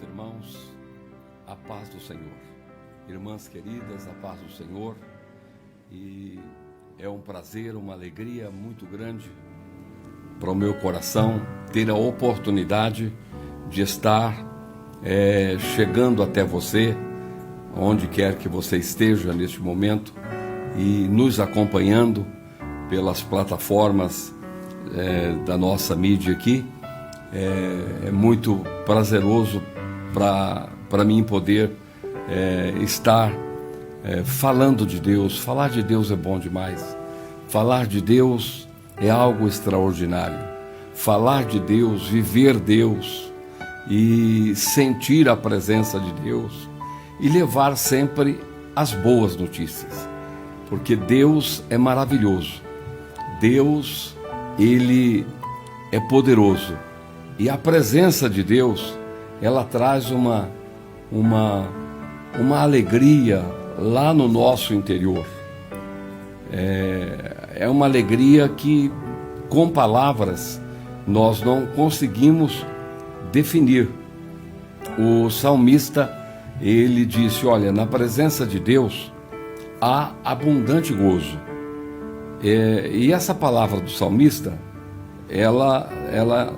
meus irmãos, a paz do Senhor. Irmãs queridas, a paz do Senhor. E é um prazer, uma alegria muito grande para o meu coração ter a oportunidade de estar chegando até você, onde quer que você esteja neste momento, e nos acompanhando pelas plataformas da nossa mídia aqui. É muito prazeroso para mim poder estar falando de Deus. Falar de Deus é bom demais. Falar de Deus é algo extraordinário. Falar de Deus, viver Deus e sentir a presença de Deus e levar sempre as boas notícias, porque Deus é maravilhoso. Deus, Ele é poderoso. E a presença de Deus, ela traz uma alegria lá no nosso interior. É uma alegria que, com palavras, nós não conseguimos definir. O salmista, ele disse, olha, na presença de Deus há abundante gozo. E essa palavra do salmista, ela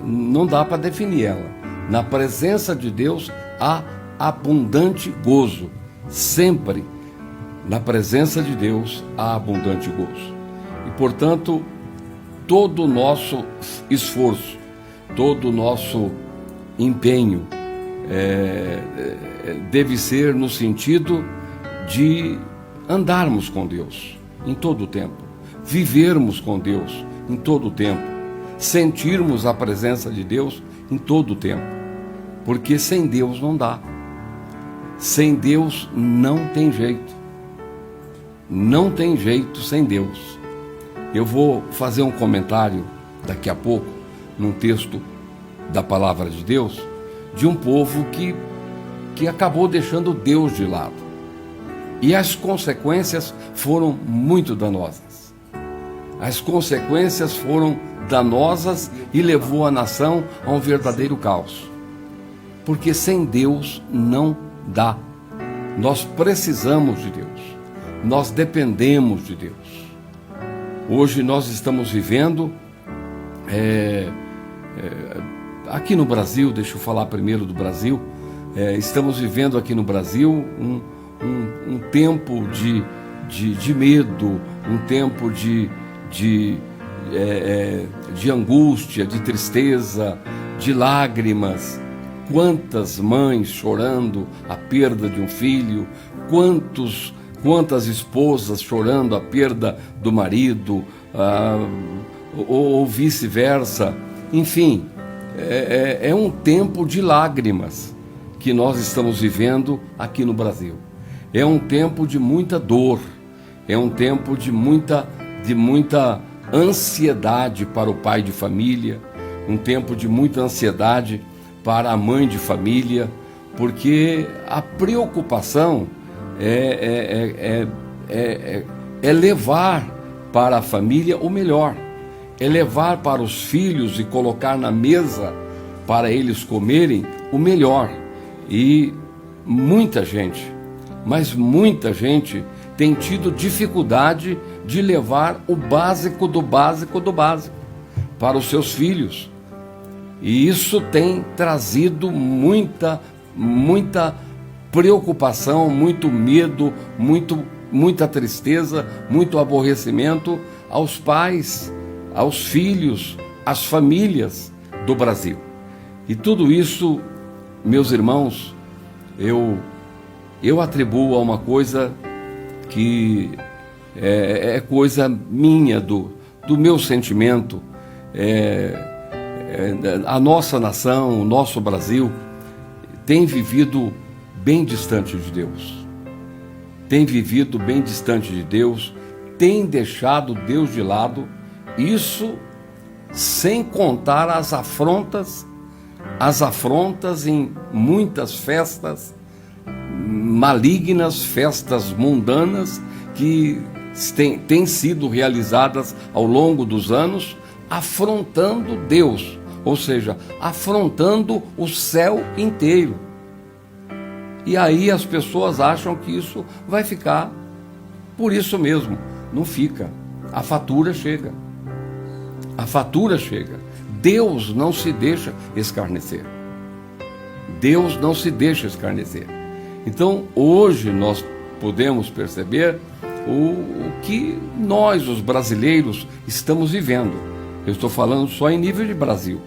não dá para definir ela. Na presença de Deus há abundante gozo. Sempre na presença de Deus há abundante gozo. E, portanto, todo o nosso esforço, todo o nosso empenho deve ser no sentido de andarmos com Deus em todo o tempo, vivermos com Deus em todo o tempo, sentirmos a presença de Deus em todo o tempo, porque sem Deus não dá. Sem Deus não tem jeito. Não tem jeito sem Deus. Eu vou fazer um comentário daqui a pouco, num texto da palavra de Deus, de um povo que acabou deixando Deus de lado. E as consequências foram muito danosas. As consequências foram danosas e levou a nação a um verdadeiro caos. Porque sem Deus não dá. Nós precisamos de Deus. Nós dependemos de Deus. Hoje nós estamos vivendo, aqui no Brasil, deixa eu falar primeiro do Brasil, estamos vivendo aqui no Brasil um tempo de medo, um tempo de angústia, de tristeza, de lágrimas. Quantas mães chorando a perda de um filho, quantas esposas chorando a perda do marido, ou vice-versa. Enfim, é um tempo de lágrimas que nós estamos vivendo aqui no Brasil. É um tempo de muita dor, é um tempo de muita ansiedade para o pai de família, um tempo de muita ansiedade para a mãe de família, porque a preocupação é levar para a família o melhor, é levar para os filhos e colocar na mesa para eles comerem o melhor. E muita gente, mas muita gente tem tido dificuldade de levar o básico do básico do básico para os seus filhos. E isso tem trazido muita preocupação, muito medo, muita tristeza, muito aborrecimento aos pais, aos filhos, às famílias do Brasil. E tudo isso, meus irmãos, eu atribuo a uma coisa que é coisa minha, do meu sentimento. A nossa nação, o nosso Brasil, tem vivido bem distante de Deus. Tem vivido bem distante de Deus, tem deixado Deus de lado. Isso sem contar as afrontas em muitas festas malignas, festas mundanas que têm sido realizadas ao longo dos anos, afrontando Deus, ou seja, afrontando o céu inteiro. E aí as pessoas acham que isso vai ficar por isso mesmo. Não fica. A fatura chega. A fatura chega. Deus não se deixa escarnecer. Deus não se deixa escarnecer. Então, hoje nós podemos perceber o que nós, os brasileiros, estamos vivendo. Eu estou falando só em nível de Brasil.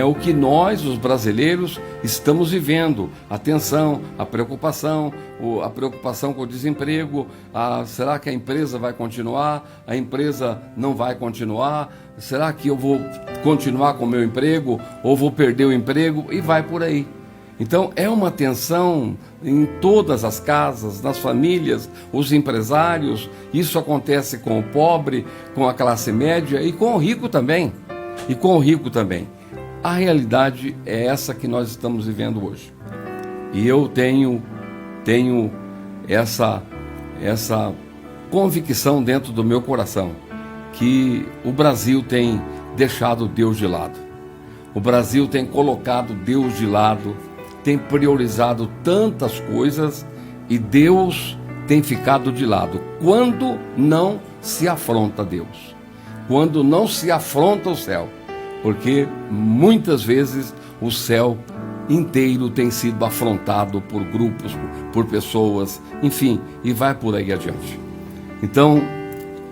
O que nós, os brasileiros, estamos vivendo, a tensão, a preocupação com o desemprego, será que a empresa vai continuar, a empresa não vai continuar, será que eu vou continuar com o meu emprego ou vou perder o emprego, e vai por aí. Então é uma tensão em todas as casas, nas famílias, os empresários. Isso acontece com o pobre, com a classe média e com o rico também. A realidade é essa que nós estamos vivendo hoje. E eu tenho essa convicção dentro do meu coração, que o Brasil tem deixado Deus de lado. O Brasil tem colocado Deus de lado, tem priorizado tantas coisas e Deus tem ficado de lado. Quando não se afronta Deus, quando não se afronta o céu, porque muitas vezes o céu inteiro tem sido afrontado por grupos, por pessoas, enfim, e vai por aí adiante. Então,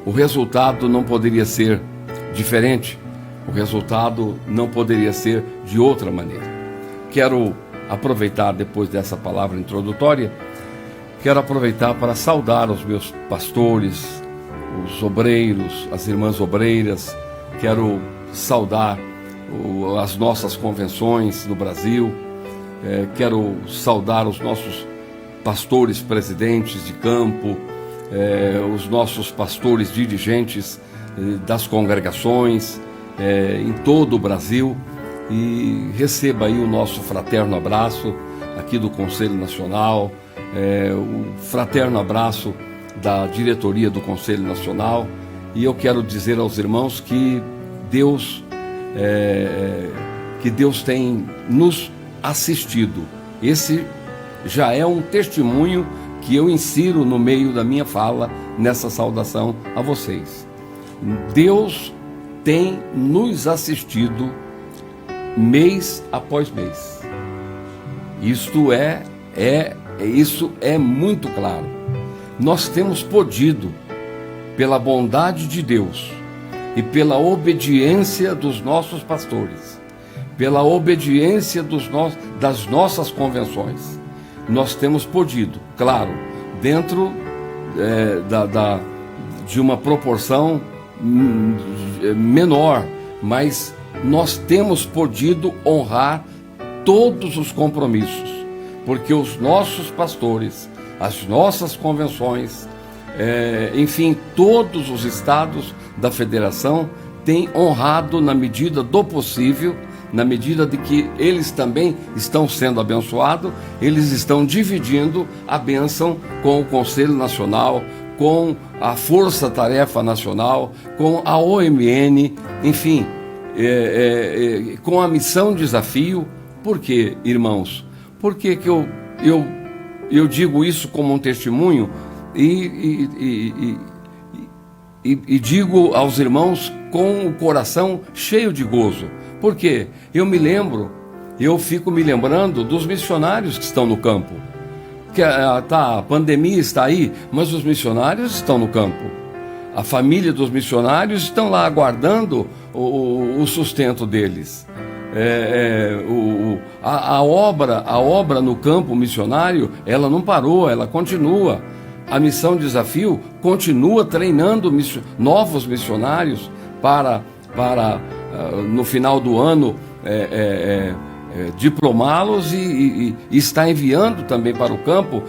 o resultado não poderia ser diferente, o resultado não poderia ser de outra maneira. Quero aproveitar, depois dessa palavra introdutória, para saudar os meus pastores, os obreiros, as irmãs obreiras. Quero saudar as nossas convenções no Brasil. Quero saudar os nossos pastores presidentes de campo, os nossos pastores dirigentes das congregações em todo o Brasil. E receba aí o nosso fraterno abraço aqui do Conselho Nacional, o fraterno abraço da diretoria do Conselho Nacional. E eu quero dizer aos irmãos que Deus tem nos assistido. Esse já é um testemunho que eu insiro no meio da minha fala nessa saudação a vocês. Deus tem nos assistido mês após mês. Isso é muito claro. Nós temos podido, pela bondade de Deus e pela obediência dos nossos pastores, pela obediência das nossas convenções, nós temos podido, claro, dentro de uma proporção menor, mas nós temos podido honrar todos os compromissos, porque os nossos pastores, as nossas convenções, enfim, todos os estados da federação têm honrado na medida do possível, na medida de que eles também estão sendo abençoados, eles estão dividindo a bênção com o Conselho Nacional, com a Força Tarefa Nacional, com a OMN, enfim, com a Missão Desafio. Por quê, irmãos? Por que eu digo isso como um testemunho e digo aos irmãos com o coração cheio de gozo? Porque eu fico me lembrando dos missionários que estão no campo. A pandemia está aí, mas os missionários estão no campo. A família dos missionários estão lá aguardando o sustento deles. A obra no campo missionário, ela não parou, ela continua. A Missão Desafio continua treinando novos missionários para no final do ano diplomá-los e está enviando também para o campo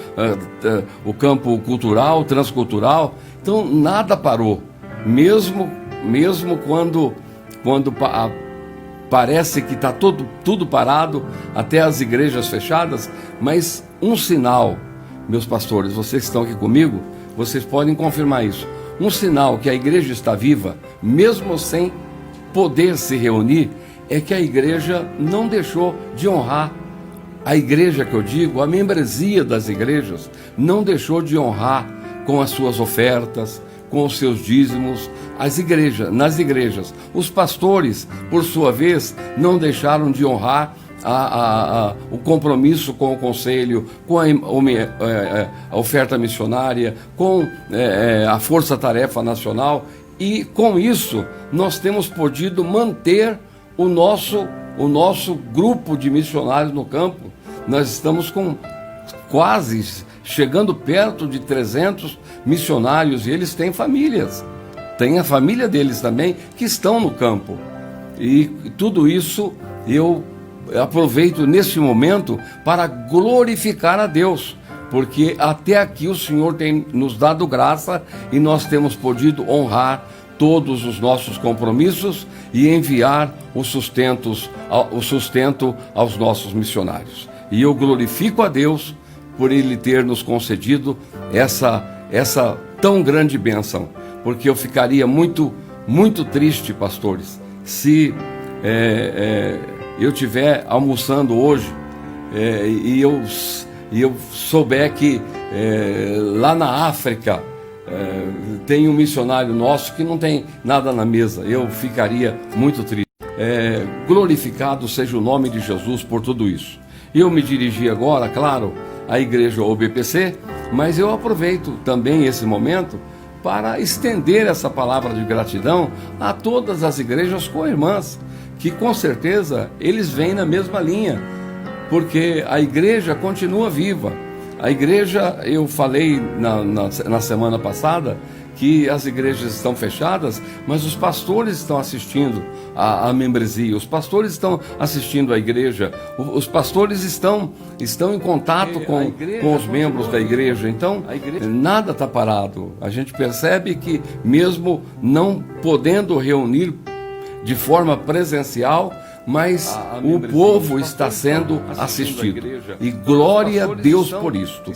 cultural, transcultural. Então nada parou, mesmo quando parece que está tudo parado, até as igrejas fechadas. Mas um sinal, meus pastores, vocês que estão aqui comigo, vocês podem confirmar isso. Um sinal que a igreja está viva, mesmo sem poder se reunir, é que a igreja não deixou de honrar A igreja que eu digo, a membresia das igrejas, não deixou de honrar com as suas ofertas, com os seus dízimos, nas igrejas. Os pastores, por sua vez, não deixaram de honrar o compromisso com o conselho, com a oferta missionária, com a força-tarefa nacional, e com isso nós temos podido manter o nosso grupo de missionários no campo. Nós estamos com quase chegando perto de 300 missionários, e eles têm famílias, tem a família deles também que estão no campo. E tudo isso eu aproveito neste momento para glorificar a Deus, porque até aqui o Senhor tem nos dado graça e nós temos podido honrar todos os nossos compromissos e enviar o sustento aos nossos missionários. E eu glorifico a Deus por Ele ter nos concedido essa tão grande bênção, porque eu ficaria muito, muito triste, pastores, se eu estiver almoçando hoje e eu souber que lá na África tem um missionário nosso que não tem nada na mesa. Eu ficaria muito triste. Glorificado seja o nome de Jesus por tudo isso. Eu me dirigi agora, claro, à igreja OBPC, mas eu aproveito também esse momento para estender essa palavra de gratidão a todas as igrejas co-irmãs, que com certeza eles vêm na mesma linha, porque a igreja continua viva. A igreja, eu falei na semana passada que as igrejas estão fechadas, mas os pastores estão assistindo a membresia, os pastores estão assistindo a igreja, os pastores estão em contato com os membros da igreja. Então, nada está parado. A gente percebe que mesmo não podendo reunir de forma presencial, mas o povo está sendo assistido. E glória a Deus por isto.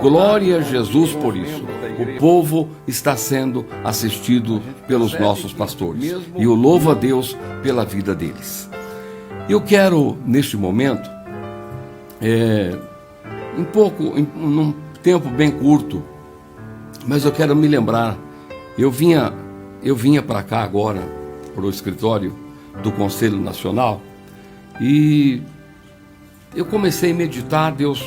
Glória a Jesus por isso. O povo está sendo assistido pelos nossos pastores. E eu louvo a Deus pela vida deles. Eu quero, neste momento, num tempo bem curto, mas eu quero me lembrar, eu vinha para cá agora, para o escritório do Conselho Nacional, e eu comecei a meditar. Deus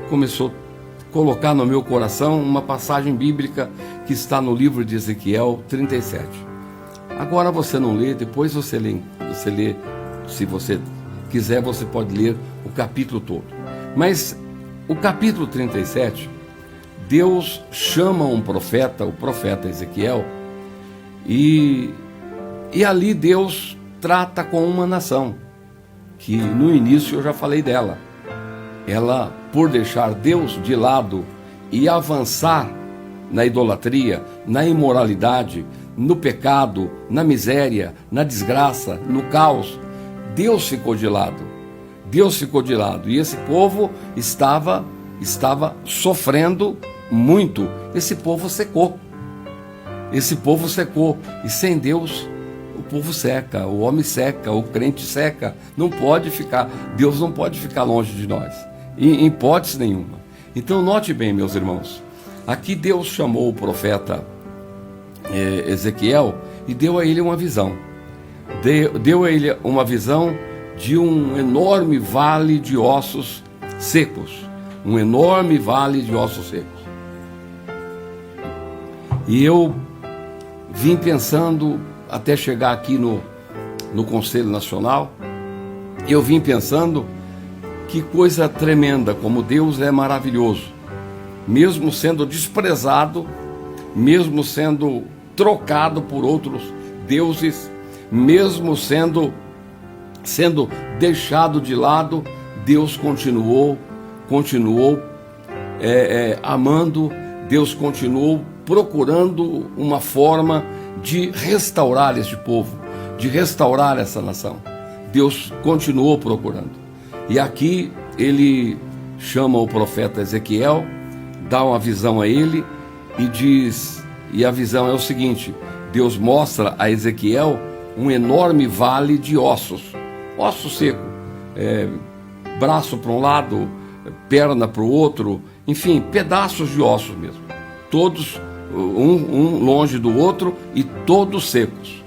começou a colocar no meu coração uma passagem bíblica que está no livro de Ezequiel 37. Agora você não lê, depois você lê, se você quiser, você pode ler o capítulo todo. Mas o capítulo 37, Deus chama um profeta, o profeta Ezequiel, e ali Deus trata com uma nação, que no início eu já falei dela. Ela, por deixar Deus de lado e avançar na idolatria, na imoralidade, no pecado, na miséria, na desgraça, no caos, Deus ficou de lado. Deus ficou de lado. E esse povo estava sofrendo muito. Esse povo secou. Esse povo secou. E sem Deus, o povo seca, o homem seca, o crente seca. Não pode ficar, Deus não pode ficar longe de nós, em hipótese nenhuma. Então note bem, meus irmãos, aqui Deus chamou o profeta Ezequiel e deu a ele uma visão. Deu a ele uma visão de um enorme vale de ossos secos. Um enorme vale de ossos secos. E eu vim pensando, até chegar aqui no Conselho Nacional, eu vim pensando que coisa tremenda, como Deus é maravilhoso. Mesmo sendo desprezado, mesmo sendo trocado por outros deuses, mesmo sendo deixado de lado, Deus continuou amando, Deus continuou procurando uma forma de restaurar este povo, de restaurar essa nação. Deus continuou procurando. E aqui ele chama o profeta Ezequiel, dá uma visão a ele e diz, e a visão é o seguinte: Deus mostra a Ezequiel um enorme vale de ossos seco. braço para um lado, perna para o outro, enfim, pedaços de ossos mesmo, todos um longe do outro e todos secos.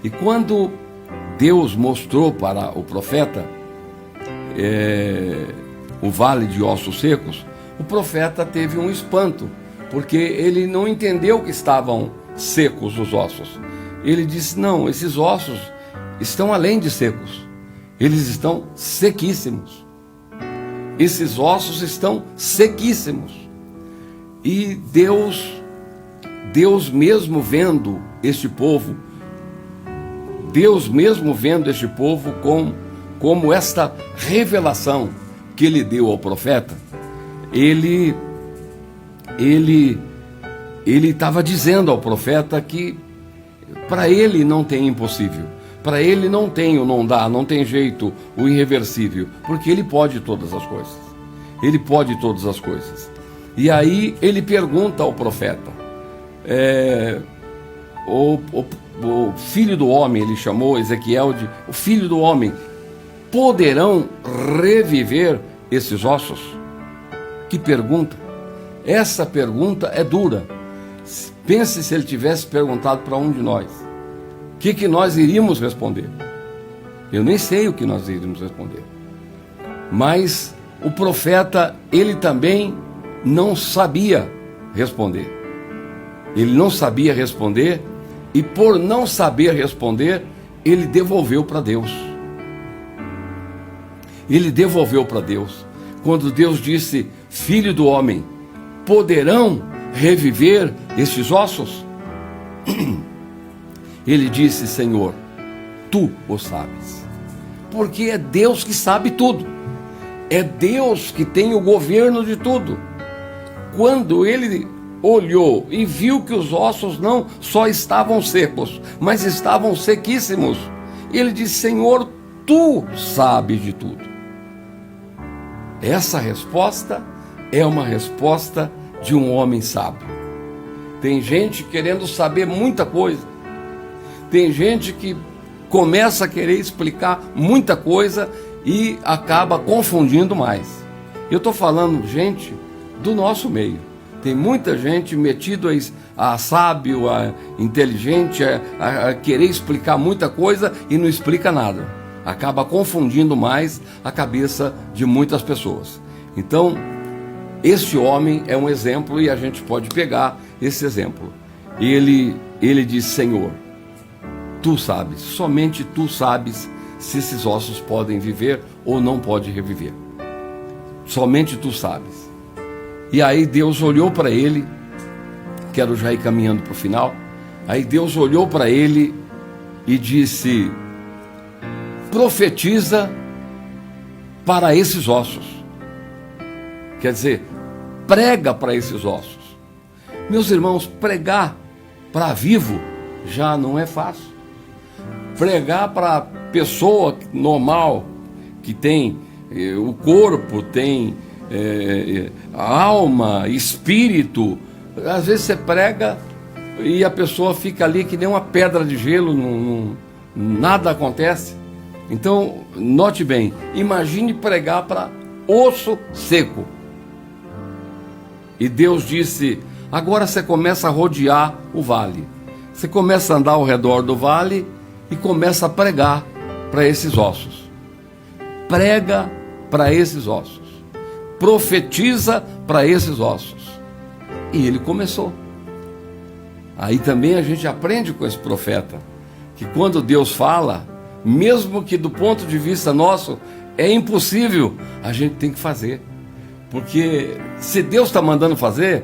E quando Deus mostrou para o profeta o vale de ossos secos, o profeta teve um espanto, porque ele não entendeu que estavam secos os ossos. Ele disse: não, esses ossos estão além de secos, eles estão sequíssimos. Esses ossos estão sequíssimos. E Deus mesmo vendo este povo, como esta revelação que ele deu ao profeta, ele estava dizendo ao profeta que para ele não tem impossível, para ele não tem o não dá, não tem jeito, o irreversível, porque ele pode todas as coisas. Ele pode todas as coisas. E aí ele pergunta ao profeta, o filho do homem, ele chamou Ezequiel de o filho do homem, poderão reviver esses ossos? Que pergunta! Essa pergunta é dura. Pense se ele tivesse perguntado para um de nós, o que nós iríamos responder? Eu nem sei o que nós iríamos responder. Mas o profeta, ele também não sabia responder. Ele não sabia responder, e por não saber responder, ele devolveu para Deus. Ele devolveu para Deus. Quando Deus disse: filho do homem, poderão reviver estes ossos? Ele disse: Senhor, tu o sabes. Porque é Deus que sabe tudo. É Deus que tem o governo de tudo. Quando ele olhou e viu que os ossos não só estavam secos, mas estavam sequíssimos, ele disse: Senhor, tu sabes de tudo. Essa resposta é uma resposta de um homem sábio. Tem gente querendo saber muita coisa. Tem gente que começa a querer explicar muita coisa e acaba confundindo mais. Eu estou falando, gente, do nosso meio. Tem muita gente metida a sábio, a inteligente, a querer explicar muita coisa e não explica nada. Acaba confundindo mais a cabeça de muitas pessoas. Então, este homem é um exemplo e a gente pode pegar esse exemplo. Ele diz: Senhor, tu sabes, somente tu sabes se esses ossos podem viver ou não podem reviver. Somente tu sabes. E aí Deus olhou para ele, quero já ir caminhando para o final. Aí Deus olhou para ele e disse: profetiza para esses ossos. Quer dizer, prega para esses ossos. Meus irmãos, pregar para vivo já não é fácil. Pregar para pessoa normal, que tem o corpo, tem a alma, espírito. Às vezes você prega e a pessoa fica ali que nem uma pedra de gelo, nada acontece. Então, note bem, imagine pregar para osso seco. E Deus disse: agora você começa a rodear o vale. Você começa a andar ao redor do vale e começa a pregar para esses ossos. Prega para esses ossos. Profetiza para esses ossos. E ele começou. Aí também a gente aprende com esse profeta, que quando Deus fala, mesmo que do ponto de vista nosso é impossível, a gente tem que fazer. Porque se Deus está mandando fazer,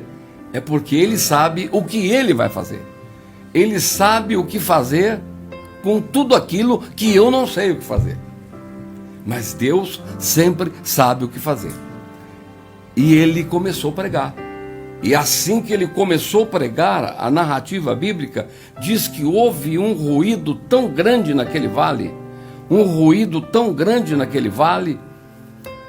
é porque Ele sabe o que Ele vai fazer. Ele sabe o que fazer com tudo aquilo que eu não sei o que fazer. Mas Deus sempre sabe o que fazer. E ele começou a pregar. E assim que ele começou a pregar, a narrativa bíblica diz que houve um ruído tão grande naquele vale,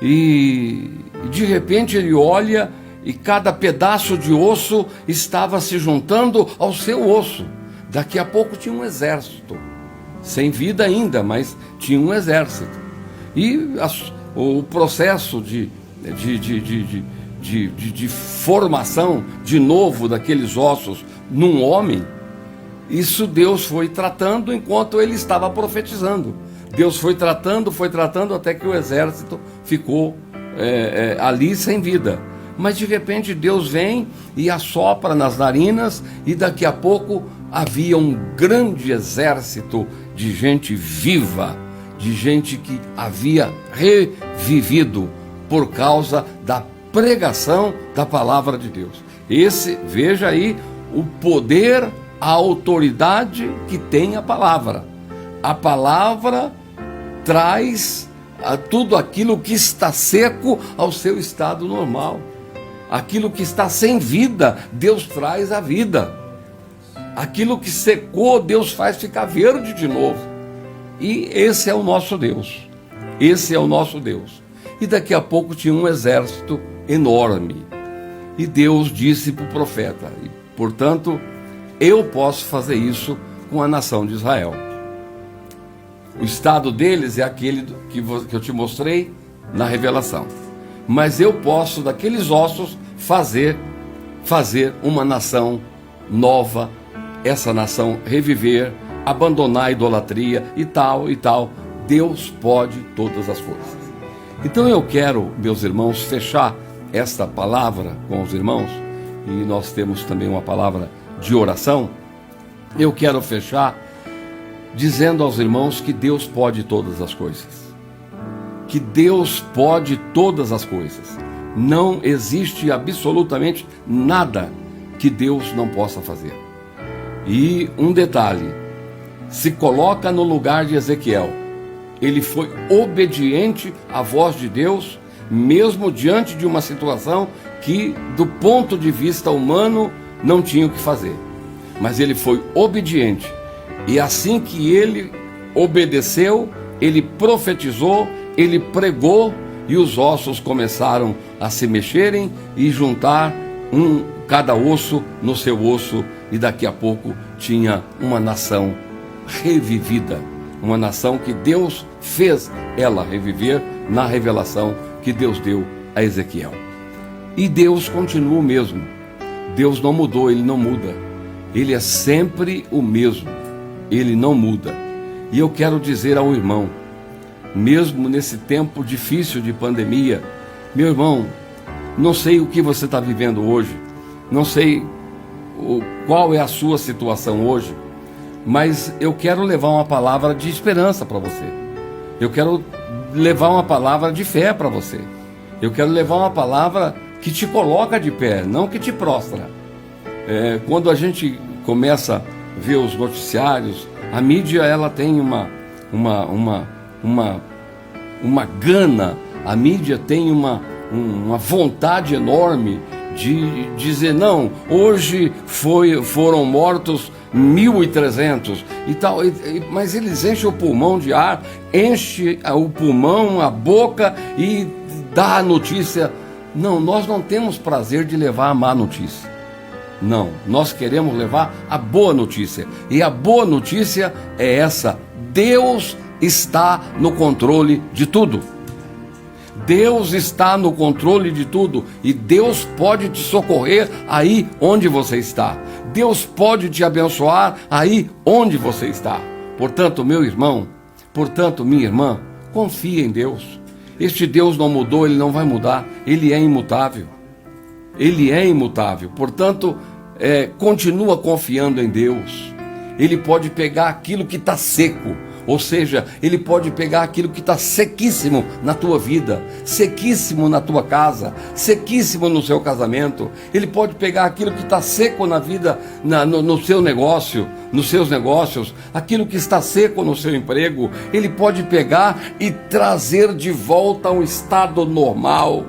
e de repente ele olha e cada pedaço de osso estava se juntando ao seu osso. Daqui a pouco tinha um exército, sem vida ainda, mas tinha um exército. E o processo de formação de novo daqueles ossos num homem, isso Deus foi tratando enquanto ele estava profetizando. Deus foi tratando até que o exército ficou ali sem vida. Mas de repente Deus vem e assopra nas narinas, e daqui a pouco havia um grande exército de gente viva, de gente que havia revivido por causa da pregação da palavra de Deus. Veja aí o poder, a autoridade que tem a palavra. A palavra traz tudo aquilo que está seco ao seu estado normal. Aquilo que está sem vida, Deus traz a vida. Aquilo que secou, Deus faz ficar verde de novo. E esse é o nosso Deus. Esse é o nosso Deus. E daqui a pouco tinha um exército enorme. E Deus disse para o profeta: portanto, eu posso fazer isso com a nação de Israel. O estado deles é aquele que eu te mostrei na revelação. Mas eu posso, daqueles ossos, fazer uma nação nova, essa nação reviver, abandonar a idolatria e tal e tal. Deus pode todas as coisas. Então eu quero, meus irmãos, fechar esta palavra com os irmãos, e nós temos também uma palavra de oração. Eu quero fechar dizendo aos irmãos que Deus pode todas as coisas. Que Deus pode todas as coisas. Não existe absolutamente nada que Deus não possa fazer. E um detalhe: se coloca no lugar de Ezequiel. Ele foi obediente à voz de Deus, mesmo diante de uma situação que, do ponto de vista humano, não tinha o que fazer. Mas ele foi obediente. E assim que ele obedeceu, ele profetizou, ele pregou, e os ossos começaram a se mexerem e juntar cada osso no seu osso, e daqui a pouco tinha uma nação revivida, uma nação que Deus fez ela reviver na revelação que Deus deu a Ezequiel. E Deus continua o mesmo. Deus não mudou, Ele não muda. Ele é sempre o mesmo. Ele não muda. E eu quero dizer ao irmão, mesmo nesse tempo difícil de pandemia, meu irmão, não sei o que você está vivendo hoje, não sei qual é a sua situação hoje, mas eu quero levar uma palavra de esperança para você. Eu quero levar uma palavra de fé para você. Eu quero levar uma palavra que te coloca de pé, não que te prostra. Quando a gente começa a ver os noticiários, a mídia ela tem uma gana, a mídia tem uma vontade enorme de dizer: não, hoje foram mortos 1.300 e tal, mas eles enchem o pulmão de ar, enchem o pulmão, a boca, e dá a notícia. Não, nós não temos prazer de levar a má notícia. Não, nós queremos levar a boa notícia. E a boa notícia é essa: Deus está no controle de tudo. Deus está no controle de tudo. E Deus pode te socorrer aí onde você está. Deus pode te abençoar aí onde você está. Portanto, meu irmão, portanto, minha irmã, confia em Deus. Este Deus não mudou, Ele não vai mudar. Ele é imutável. Ele é imutável. Portanto, continua confiando em Deus. Ele pode pegar aquilo que está seco, ou seja, Ele pode pegar aquilo que está sequíssimo na tua vida, sequíssimo na tua casa, sequíssimo no seu casamento. Ele pode pegar aquilo que está seco na vida, no seu negócio, nos seus negócios, aquilo que está seco no seu emprego. Ele pode pegar e trazer de volta ao estado normal.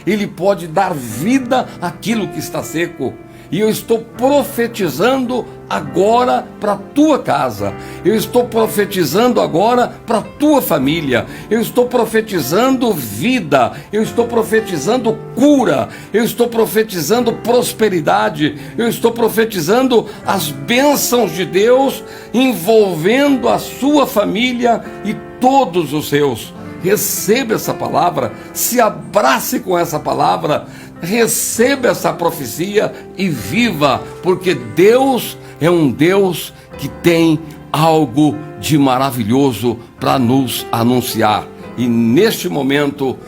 Ele pode dar vida àquilo que está seco. E eu estou profetizando agora para a tua casa. Eu estou profetizando agora para a tua família. Eu estou profetizando vida. Eu estou profetizando cura. Eu estou profetizando prosperidade. Eu estou profetizando as bênçãos de Deus envolvendo a sua família e todos os seus. receba essa palavra, se abrace com essa palavra, receba essa profecia e viva, porque Deus é um Deus que tem algo de maravilhoso para nos anunciar. E neste momento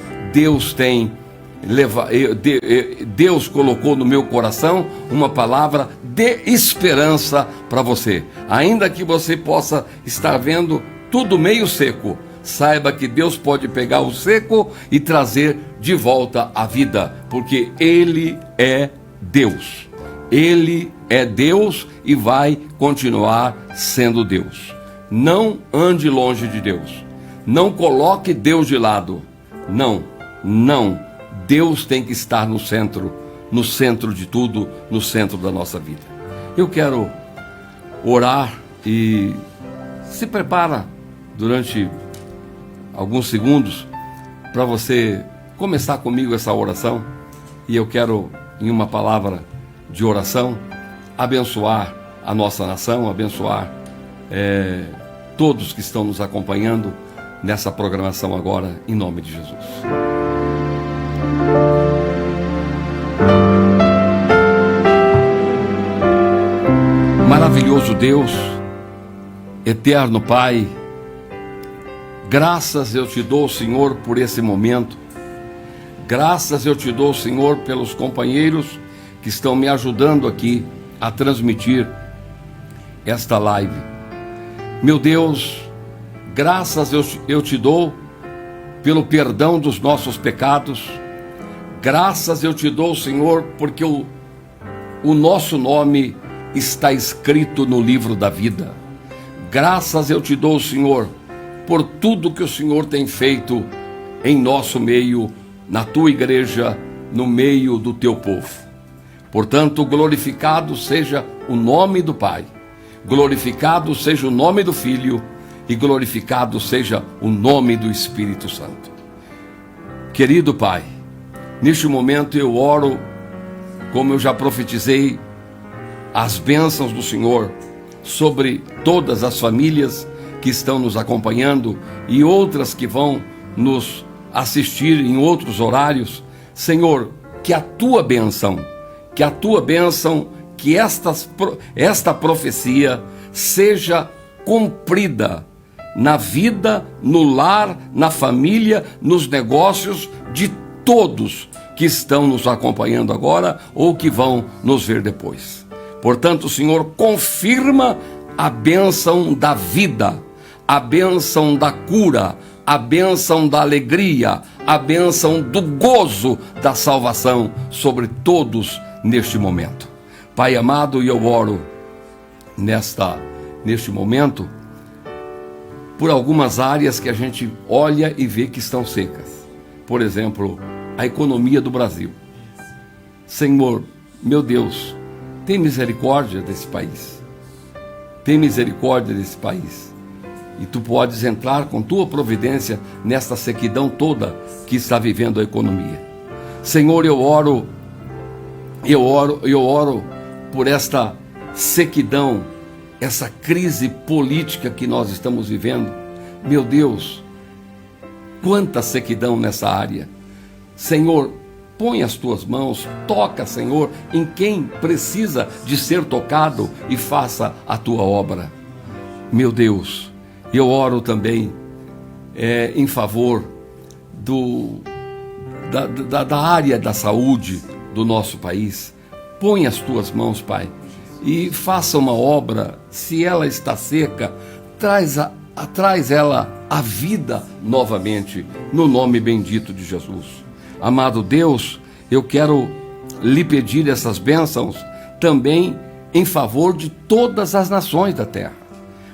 Deus colocou no meu coração uma palavra de esperança para você. Ainda que você possa estar vendo tudo meio seco, saiba que Deus pode pegar o seco e trazer de volta a vida, porque Ele é Deus. Ele é Deus e vai continuar sendo Deus. Não ande longe de Deus. Não coloque Deus de lado. Não. Deus tem que estar no centro de tudo, no centro da nossa vida. Eu quero orar e se prepara durante alguns segundos para você começar comigo essa oração. E eu quero, em uma palavra de oração, abençoar a nossa nação, abençoar todos que estão nos acompanhando nessa programação agora, em nome de Jesus. Maravilhoso Deus, eterno Pai, graças eu te dou, Senhor, por esse momento. Graças eu te dou, Senhor, pelos companheiros que estão me ajudando aqui a transmitir esta live. Meu Deus, graças eu te dou pelo perdão dos nossos pecados. Graças eu te dou, Senhor, porque o nosso nome está escrito no livro da vida. Graças eu te dou, Senhor, por tudo que o Senhor tem feito em nosso meio, na tua igreja, no meio do teu povo. Portanto, glorificado seja o nome do Pai, glorificado seja o nome do Filho e glorificado seja o nome do Espírito Santo. Querido Pai, neste momento eu oro, como eu já profetizei, as bênçãos do Senhor sobre todas as famílias que estão nos acompanhando e outras que vão nos assistir em outros horários. Senhor, que a tua bênção, que esta profecia seja cumprida na vida, no lar, na família, nos negócios de todos que estão nos acompanhando agora ou que vão nos ver depois. Portanto, Senhor, confirma a bênção da vida, a bênção da cura, a bênção da alegria, a bênção do gozo da salvação sobre todos neste momento. Pai amado, eu oro neste momento por algumas áreas que a gente olha e vê que estão secas. Por exemplo, a economia do Brasil. Senhor, meu Deus, tem misericórdia desse país. Tem misericórdia desse país. E tu podes entrar com tua providência nesta sequidão toda que está vivendo a economia. Senhor, eu oro por esta sequidão, essa crise política que nós estamos vivendo. Meu Deus, quanta sequidão nessa área. Senhor, põe as tuas mãos, toca, Senhor, em quem precisa de ser tocado e faça a tua obra. Meu Deus, eu oro também em favor da área da saúde do nosso país. Põe as tuas mãos, Pai, e faça uma obra. Se ela está seca, traz ela à vida novamente, no nome bendito de Jesus. Amado Deus, eu quero lhe pedir essas bênçãos também em favor de todas as nações da terra.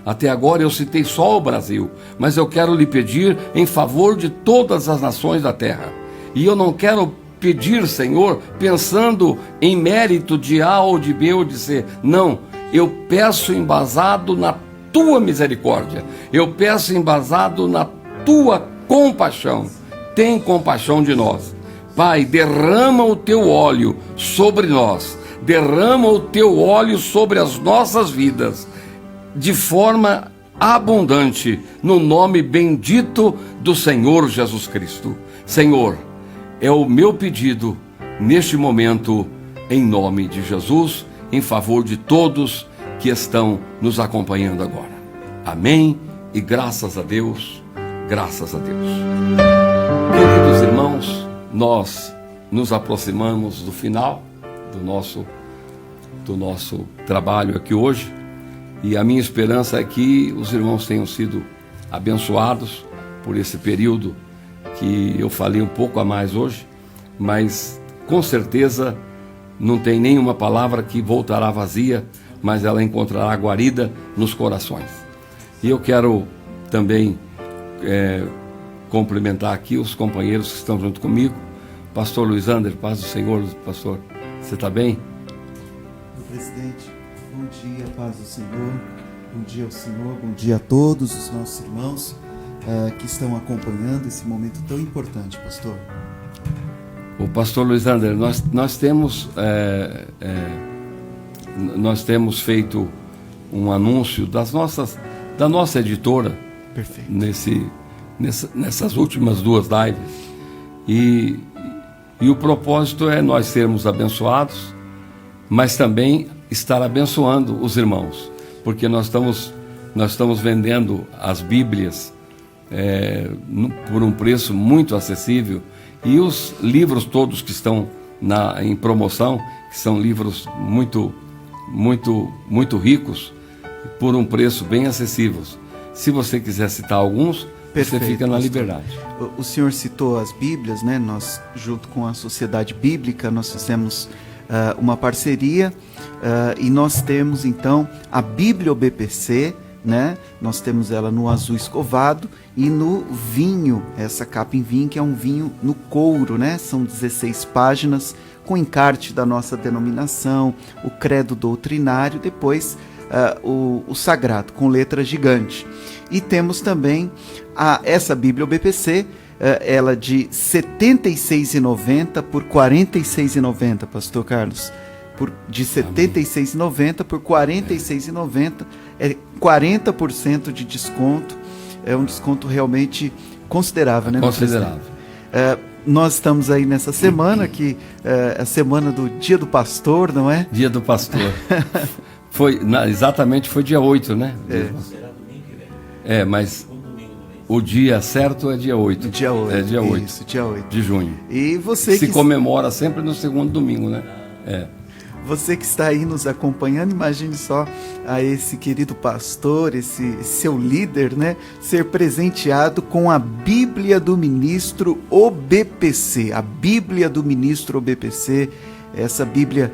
Até agora eu citei só o Brasil, mas eu quero lhe pedir em favor de todas as nações da terra. E eu não quero pedir, Senhor, pensando em mérito de A ou de B ou de C. Não, eu peço embasado na tua misericórdia. Eu peço embasado na tua compaixão. Tem compaixão de nós. Pai, derrama o teu óleo sobre nós. Derrama o teu óleo sobre as nossas vidas, de forma abundante no nome bendito do Senhor Jesus Cristo. Senhor, é o meu pedido neste momento, em nome de Jesus, em favor de todos que estão nos acompanhando agora. Amém e graças a Deus, graças a Deus. Queridos irmãos, nós nos aproximamos do final do nosso trabalho aqui hoje, e a minha esperança é que os irmãos tenham sido abençoados por esse período que eu falei um pouco a mais hoje, mas com certeza não tem nenhuma palavra que voltará vazia, mas ela encontrará guarida nos corações. E eu quero também cumprimentar aqui os companheiros que estão junto comigo. Pastor Luiz Ander, paz do Senhor. Pastor, você está bem? Meu presidente, bom dia, paz do Senhor. Bom dia ao Senhor, bom dia a todos os nossos irmãos que estão acompanhando esse momento tão importante, pastor. O pastor Luiz Ander, nós temos feito um anúncio da nossa editora. Perfeito. Nessas últimas 2 lives, e o propósito é nós sermos abençoados, mas também estar abençoando os irmãos, porque nós estamos vendendo as Bíblias por um preço muito acessível, e os livros todos que estão em promoção, que são livros muito, muito, muito ricos, por um preço bem acessível. Se você quiser citar alguns, perfeito, você fica na pastor. liberdade. O senhor citou as Bíblias, né? Nós, junto com a Sociedade Bíblica, nós fizemos uma parceria e nós temos, então, a Bíblia OBPC, né? Nós temos ela no azul escovado e no vinho, essa capa em vinho, que é um vinho no couro, né? São 16 páginas com encarte da nossa denominação, o credo doutrinário, depois o sagrado, com letra gigante. E temos também essa Bíblia OBPC, ela de R$ 76,90 por R$ 46,90, pastor Carlos. De R$ 76,90 por R$ 46,90, é 40% de desconto, é um desconto realmente considerável, né? Considerável. Nós estamos aí nessa semana, que é a semana do Dia do Pastor, não é? Dia do Pastor. Exatamente foi dia 8, né? Mas o dia certo é dia 8. Dia 8. É dia 8. Isso, dia 8. De junho. E você se comemora sempre no segundo domingo, né? Você que está aí nos acompanhando, imagine só a esse querido pastor, esse seu líder, né, ser presenteado com a Bíblia do Ministro OBPC. A Bíblia do Ministro OBPC, essa Bíblia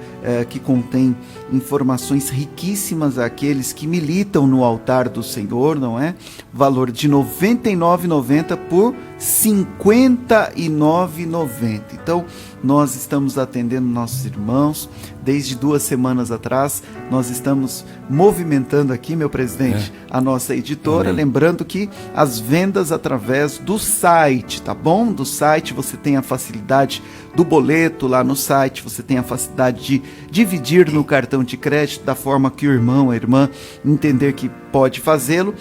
que contém informações riquíssimas àqueles que militam no altar do Senhor, não é? Valor de R$ 99,90 por R$ 59,90. Então, nós estamos atendendo nossos irmãos. Desde 2 semanas atrás, nós estamos movimentando aqui, meu presidente, a nossa editora. Amém. Lembrando que as vendas através do site, tá bom? Do site você tem a facilidade do boleto lá no site, você tem a facilidade de dividir no cartão de crédito da forma que o irmão, a irmã entender que pode fazê-lo.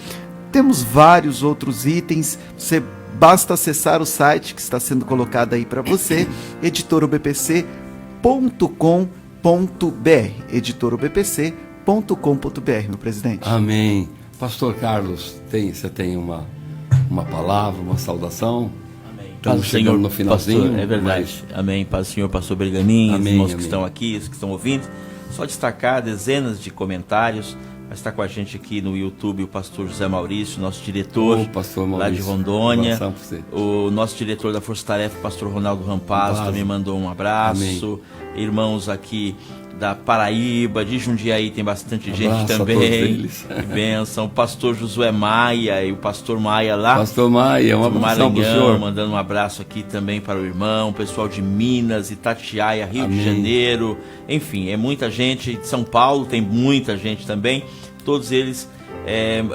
Temos vários outros itens, você basta acessar o site que está sendo colocado aí para você, editorobpc.com.br, editorobpc.com.br, meu presidente. Amém. Pastor Carlos, você tem uma palavra, uma saudação? Amém. Estamos chegando no finalzinho. Pastor, é verdade. Amém. Paz do Senhor, pastor Bergamin, os irmãos que estão aqui, os que estão ouvindo. Só destacar dezenas de comentários. Vai estar com a gente aqui no YouTube o pastor José Maurício, nosso diretor lá de Rondônia. O nosso diretor da Força Tarefa, o pastor Ronaldo Rampazzo, também mandou um abraço. Amém. Irmãos aqui da Paraíba, de Jundiaí tem bastante gente também. Que bênção. O pastor Josué Maia e o pastor Maia lá. Pastor Maia, um abraço pro senhor. Mandando um abraço aqui também para o irmão, o pessoal de Minas, Itatiaia, Rio de Janeiro. Enfim, é muita gente. De São Paulo tem muita gente também. Todos eles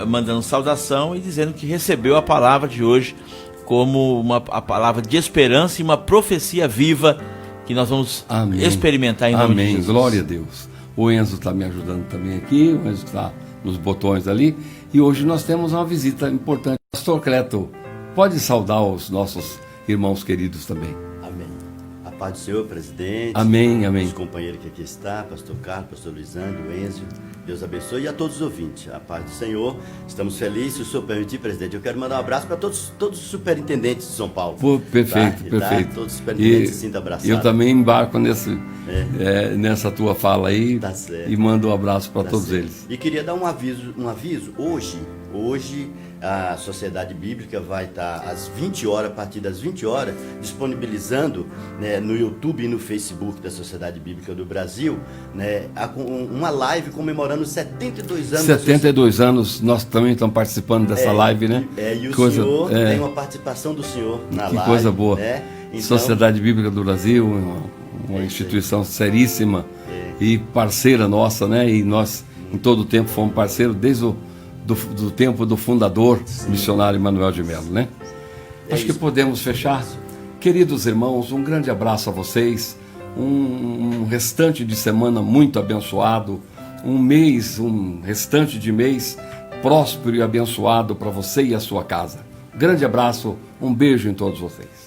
mandando saudação e dizendo que recebeu a palavra de hoje como a palavra de esperança e uma profecia viva que nós vamos experimentar em nome de Jesus. Glória a Deus. O Enzo está me ajudando também aqui, o Enzo está nos botões ali. E hoje nós temos uma visita importante. Pastor Cleto, pode saudar os nossos irmãos queridos também. Amém. A paz do Senhor, presidente. Amém, amém. Os companheiros que aqui estão, pastor Carlos, pastor Luizando, Enzio. Deus abençoe. E a todos os ouvintes, a paz do Senhor. Estamos felizes, se o senhor permitir, presidente. Eu quero mandar um abraço para todos os superintendentes de São Paulo. Pô, perfeito, tá? perfeito. Todos os superintendentes se sintam abraçados. Eu também embarco nessa tua fala aí, tá certo. E mando um abraço para todos certo. eles. E queria dar um aviso. Hoje a Sociedade Bíblica vai estar às 20 horas, a partir das 20 horas, disponibilizando, né, no YouTube e no Facebook da Sociedade Bíblica do Brasil, né, uma live comemorando 72 anos. 72 anos, nós também estamos participando dessa live, né? E o senhor tem uma participação do senhor na live. Que coisa boa. Né? Então, Sociedade Bíblica do Brasil, uma instituição seríssima e parceira nossa, né? E nós, em todo o tempo, fomos parceiros desde do tempo do fundador, missionário Manuel de Melo, né? Acho que podemos fechar. Queridos irmãos, um grande abraço a vocês, um restante de semana muito abençoado, um restante de mês próspero e abençoado para você e a sua casa. Grande abraço, um beijo em todos vocês.